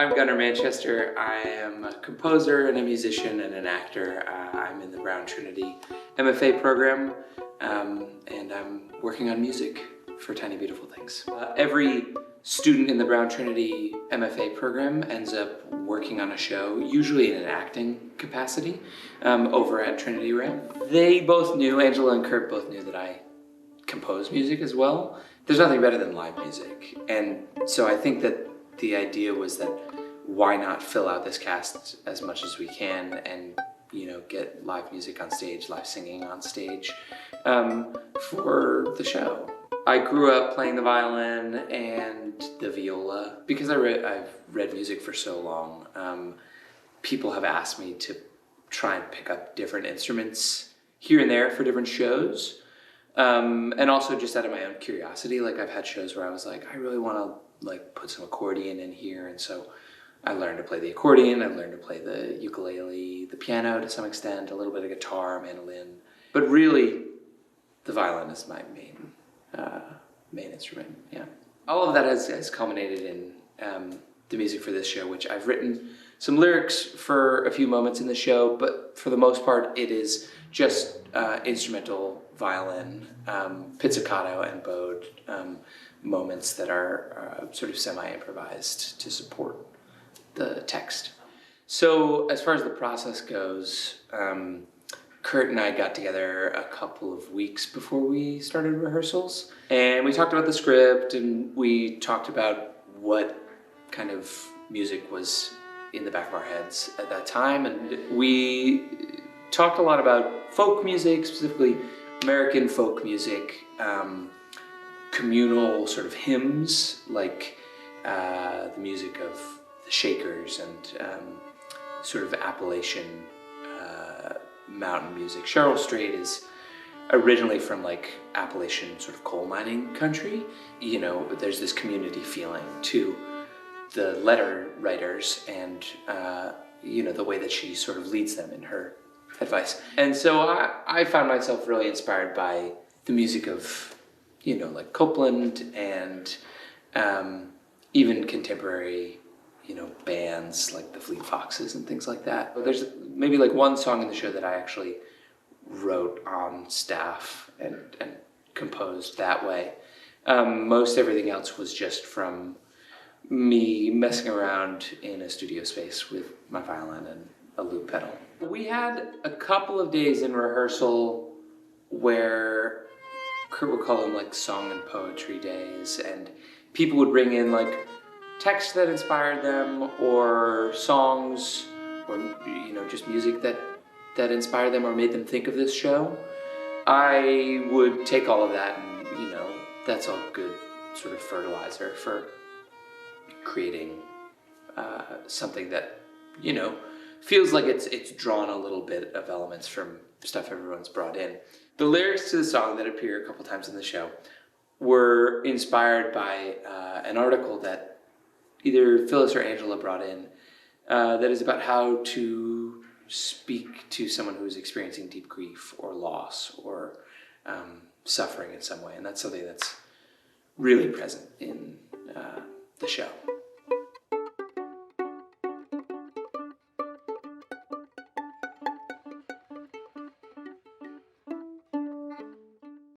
I'm Gunnar Manchester. I am a composer and a musician and an actor. I'm in the Brown Trinity MFA program, and I'm working on music for Tiny Beautiful Things. Every student in the Brown Trinity MFA program ends up working on a show, usually in an acting capacity, over at Trinity Ramp. They both knew, Angela and Kurt both knew that I compose music as well. There's nothing better than live music. And so I think that the idea was that why not fill out this cast as much as we can and, you know, get live music on stage, live singing on stage for the show. I grew up playing the violin and the viola. Because I've read music for so long, people have asked me to try and pick up different instruments here and there for different shows. And also just out of my own curiosity, like I've had shows where I was like, I really want to like put some accordion in here, and so I learned to play the accordion, I learned to play the ukulele, the piano to some extent, a little bit of guitar, mandolin, but really the violin is my main instrument. Yeah, all of that has culminated in the music for this show, which I've written some lyrics for a few moments in the show, but for the most part it is just instrumental violin, pizzicato and bowed moments that are sort of semi-improvised to support the text. So as far as the process goes, Kurt and I got together a couple of weeks before we started rehearsals, and we talked about the script, and we talked about what kind of music was in the back of our heads at that time, and we talked a lot about folk music, specifically American folk music, communal sort of hymns, like the music of the Shakers and sort of Appalachian mountain music. Cheryl Strait is originally from like Appalachian sort of coal mining country. You know, there's this community feeling to the letter writers and you know, the way that she sort of leads them in her advice. And so I found myself really inspired by the music of, you know, like Copeland and even contemporary, you know, bands like the Fleet Foxes and things like that. But there's maybe like one song in the show that I actually wrote on staff and composed that way. Most everything else was just from me messing around in a studio space with my violin and a loop pedal. We had a couple of days in rehearsal where Kurt would call them like song and poetry days, and people would bring in like text that inspired them, or songs, or, you know, just music that inspired them or made them think of this show. I would take all of that, and, you know, that's all good sort of fertilizer for creating something that, you know, feels like it's drawn a little bit of elements from stuff everyone's brought in. The lyrics to the song that appear a couple times in the show were inspired by an article that either Phyllis or Angela brought in that is about how to speak to someone who is experiencing deep grief or loss or suffering in some way. And that's something that's really present in the show.